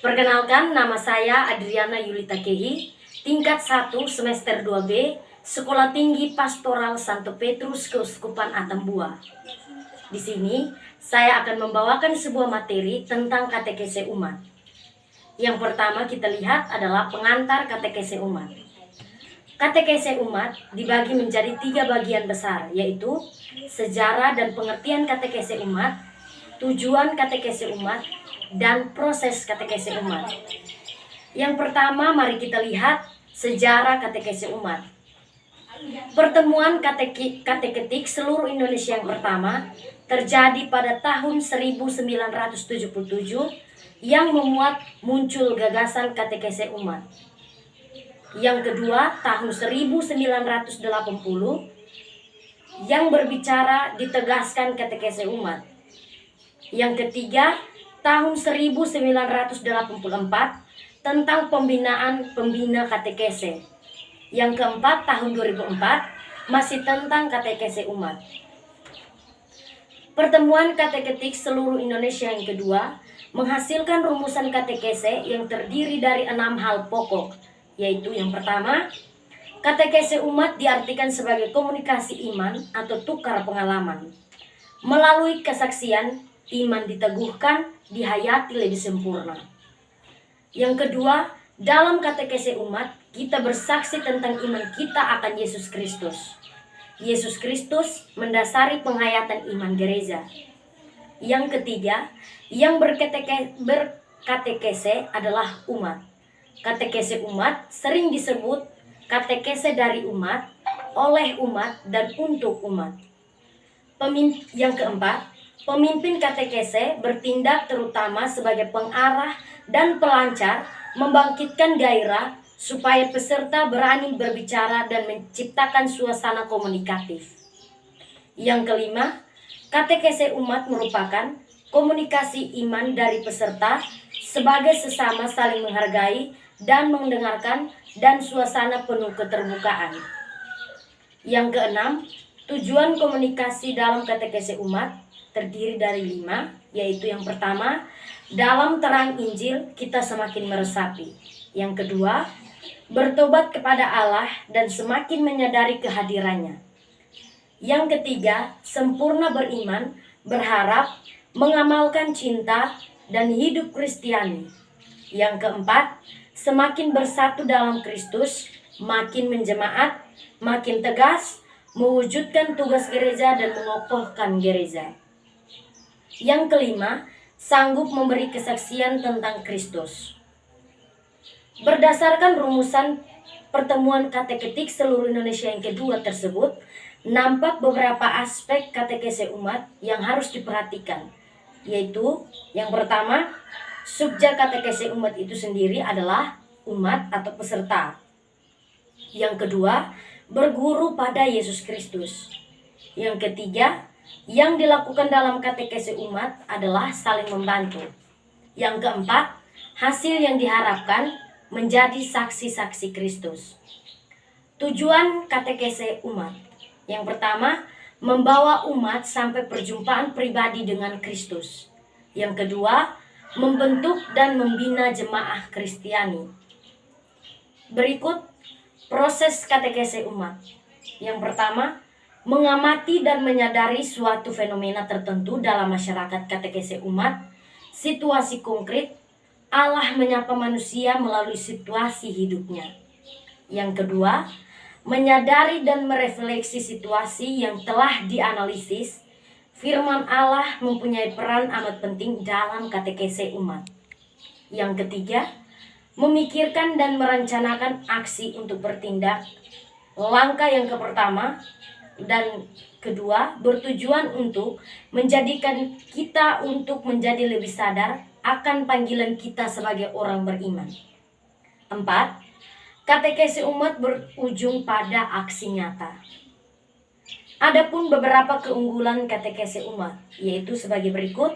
Perkenalkan, nama saya Adriana Yulita Kehi, tingkat 1 semester 2B, Sekolah Tinggi Pastoral Santo Petrus Keuskupan Atambua. Di sini, saya akan membawakan sebuah materi tentang katekese umat. Yang pertama kita lihat adalah pengantar katekese umat. Katekese umat dibagi menjadi 3 bagian besar, yaitu sejarah dan pengertian katekese umat, tujuan katekese umat, dan proses katekese umat. Yang pertama, mari kita lihat sejarah katekese umat. Pertemuan kateketik seluruh Indonesia yang pertama terjadi pada tahun 1977 yang memuat muncul gagasan katekese umat. Yang kedua, tahun 1980 yang berbicara ditegaskan katekese umat. Yang ketiga, tahun 1984 tentang pembinaan pembina katekese. Yang keempat, tahun 2004 masih tentang katekese umat. Pertemuan kateketik seluruh Indonesia yang kedua menghasilkan rumusan katekese yang terdiri dari 6 hal pokok, yaitu yang pertama, katekese umat diartikan sebagai komunikasi iman atau tukar pengalaman. Melalui kesaksian, iman diteguhkan, dihayati lebih sempurna. Yang kedua, dalam katekese umat, kita bersaksi tentang iman kita akan Yesus Kristus. Yesus Kristus mendasari penghayatan iman gereja. Yang ketiga, yang berkatekese adalah umat. Katekese umat sering disebut katekese dari umat, oleh umat, dan untuk umat. Yang keempat, pemimpin katekese bertindak terutama sebagai pengarah dan pelancar, membangkitkan gairah supaya peserta berani berbicara dan menciptakan suasana komunikatif. Yang kelima, katekese umat merupakan komunikasi iman dari peserta sebagai sesama saling menghargai dan mendengarkan dan suasana penuh keterbukaan. Yang keenam, tujuan komunikasi dalam katekese umat terdiri dari 5, yaitu yang pertama, dalam terang Injil kita semakin meresapi. Yang kedua, bertobat kepada Allah dan semakin menyadari kehadirannya. Yang ketiga, sempurna beriman, berharap, mengamalkan cinta, dan hidup Kristiani. Yang keempat, semakin bersatu dalam Kristus, makin menjemaat, makin tegas, mewujudkan tugas gereja dan mengokohkan gereja. Yang kelima, sanggup memberi kesaksian tentang Kristus. Berdasarkan rumusan pertemuan kateketik seluruh Indonesia yang kedua tersebut, nampak beberapa aspek katekese umat yang harus diperhatikan, yaitu yang pertama, subjek katekese umat itu sendiri adalah umat atau peserta. Yang kedua, berguru pada Yesus Kristus. Yang ketiga, yang dilakukan dalam katekese umat adalah saling membantu. Yang keempat, hasil yang diharapkan menjadi saksi-saksi Kristus. Tujuan katekese umat. Yang pertama, membawa umat sampai perjumpaan pribadi dengan Kristus. Yang kedua, membentuk dan membina jemaah Kristiani. Berikut proses katekese umat. Yang pertama, mengamati dan menyadari suatu fenomena tertentu dalam masyarakat katekese umat, situasi konkret, Allah menyapa manusia melalui situasi hidupnya. Yang kedua, menyadari dan merefleksi situasi yang telah dianalisis, firman Allah mempunyai peran amat penting dalam katekese umat. Yang ketiga, memikirkan dan merencanakan aksi untuk bertindak. Langkah yang pertama dan kedua bertujuan untuk menjadikan kita untuk menjadi lebih sadar akan panggilan kita sebagai orang beriman. 4. Katekese umat berujung pada aksi nyata. Adapun beberapa keunggulan katekese umat, yaitu sebagai berikut.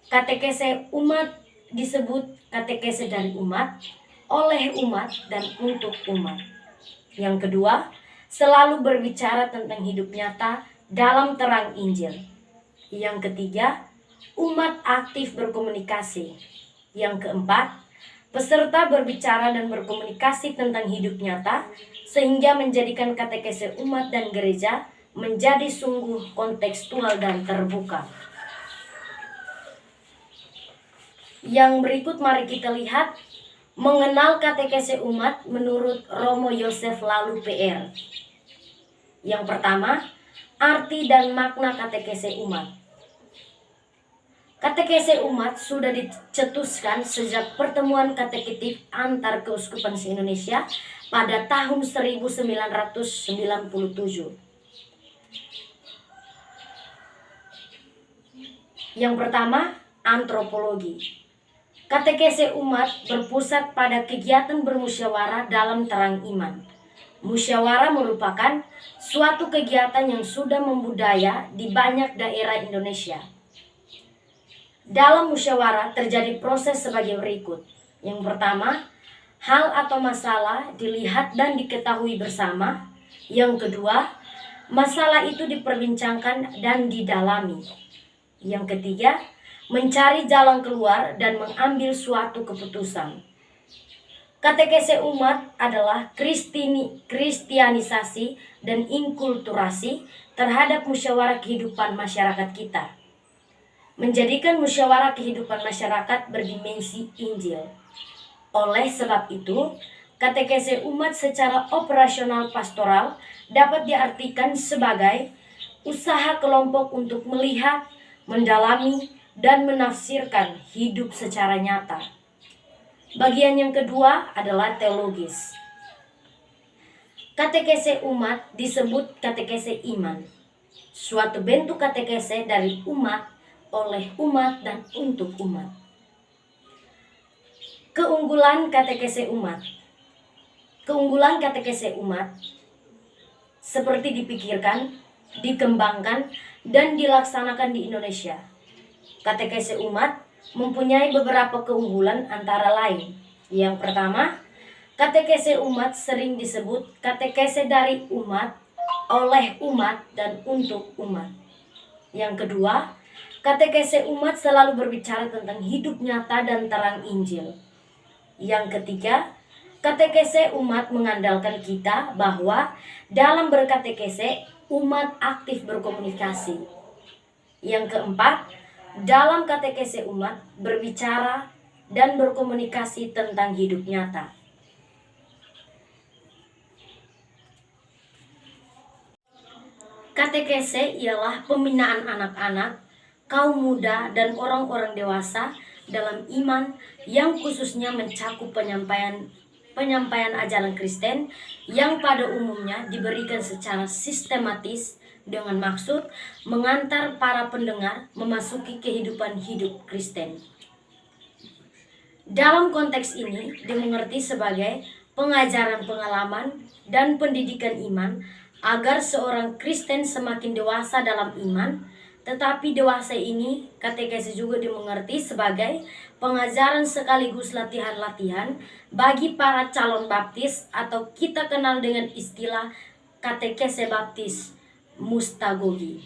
Katekese umat disebut katekese dari umat, oleh umat, dan untuk umat. Yang kedua, selalu berbicara tentang hidup nyata dalam terang Injil. Yang ketiga, umat aktif berkomunikasi. Yang keempat, Peserta berbicara dan berkomunikasi tentang hidup nyata, sehingga menjadikan katekese umat dan gereja menjadi sungguh kontekstual dan terbuka. Yang berikut mari kita lihat mengenal katekese umat menurut Romo Yosef Lalu PR. Yang pertama, arti dan makna katekese umat. Katekese umat sudah dicetuskan sejak pertemuan kateketik antar keuskupan se-Indonesia pada tahun 1997. Yang pertama, antropologi. Katekese umat berpusat pada kegiatan bermusyawarah dalam terang iman. Musyawarah merupakan suatu kegiatan yang sudah membudaya di banyak daerah Indonesia. Dalam musyawarah terjadi proses sebagai berikut. Yang pertama, hal atau masalah dilihat dan diketahui bersama. Yang kedua, masalah itu diperbincangkan dan didalami. Yang ketiga, mencari jalan keluar dan mengambil suatu keputusan. Katekese umat adalah kristianisasi dan inkulturasi terhadap musyawarah kehidupan masyarakat kita. Menjadikan musyawarah kehidupan masyarakat berdimensi Injil. Oleh sebab itu, katekese umat secara operasional pastoral dapat diartikan sebagai usaha kelompok untuk melihat, mendalami, dan menafsirkan hidup secara nyata. Bagian yang kedua adalah teologis. Katekese umat disebut katekese iman, suatu bentuk katekese dari umat, oleh umat, dan untuk umat. Keunggulan katekese umat. Keunggulan katekese umat seperti dipikirkan, dikembangkan, dan dilaksanakan di Indonesia. Katekese umat mempunyai beberapa keunggulan antara lain. Yang pertama, katekese umat sering disebut katekese dari umat, oleh umat, dan untuk umat. Yang kedua, katekese umat selalu berbicara tentang hidup nyata dan terang Injil. Yang ketiga, katekese umat mengandalkan kita bahwa dalam berkatekese, umat aktif berkomunikasi. Yang keempat, dalam katekese umat berbicara dan berkomunikasi tentang hidup nyata. Katekese ialah pembinaan anak-anak, kaum muda, dan orang-orang dewasa dalam iman yang khususnya mencakup penyampaian ajaran Kristen yang pada umumnya diberikan secara sistematis dengan maksud mengantar para pendengar memasuki kehidupan hidup Kristen. Dalam konteks ini dimengerti sebagai pengajaran pengalaman dan pendidikan iman agar seorang Kristen semakin dewasa dalam iman. Tetapi dewasa ini katekese juga dimengerti sebagai pengajaran sekaligus latihan-latihan bagi para calon baptis atau kita kenal dengan istilah katekese baptis mustagogi.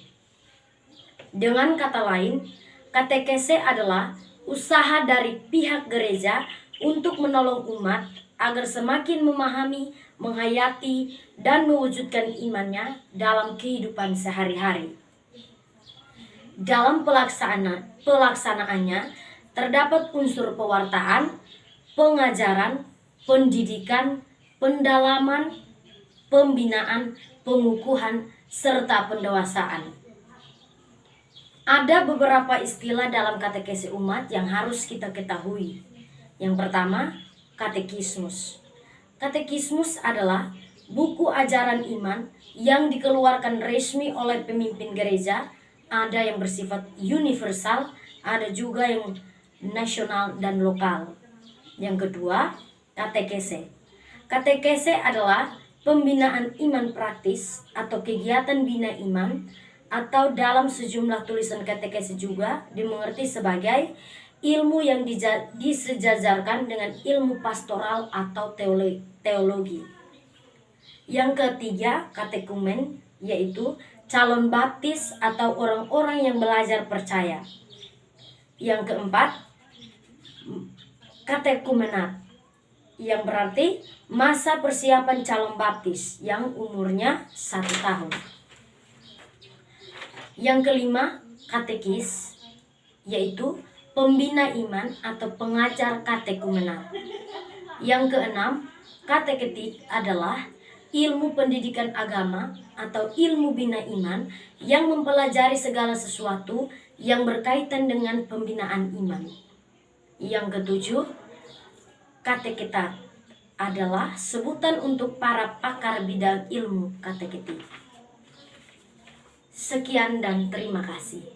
Dengan kata lain, katekese adalah usaha dari pihak gereja untuk menolong umat agar semakin memahami, menghayati, dan mewujudkan imannya dalam kehidupan sehari-hari. Dalam pelaksanaannya terdapat unsur pewartaan, pengajaran, pendidikan, pendalaman, pembinaan, pengukuhan, serta pendewasaan. Ada beberapa istilah dalam katekese umat yang harus kita ketahui. Yang pertama, katekismus. Katekismus adalah buku ajaran iman yang dikeluarkan resmi oleh pemimpin gereja. Ada yang bersifat universal, ada juga yang nasional dan lokal. Yang kedua, katekese. Katekese adalah pembinaan iman praktis atau kegiatan bina iman, atau dalam sejumlah tulisan katekese juga dimengerti sebagai ilmu yang disejajarkan dengan ilmu pastoral atau teologi. Yang ketiga, katekumen, yaitu calon baptis atau orang-orang yang belajar percaya. Yang keempat, Katekumenat, yang berarti masa persiapan calon baptis yang umurnya 1 tahun. Yang kelima, katekis, yaitu pembina iman atau pengajar katekumenat. Yang keenam, kateketik adalah ilmu pendidikan agama atau ilmu bina iman yang mempelajari segala sesuatu yang berkaitan dengan pembinaan iman. Yang ketujuh, kateketat adalah sebutan untuk para pakar bidang ilmu kateketik. Sekian dan terima kasih.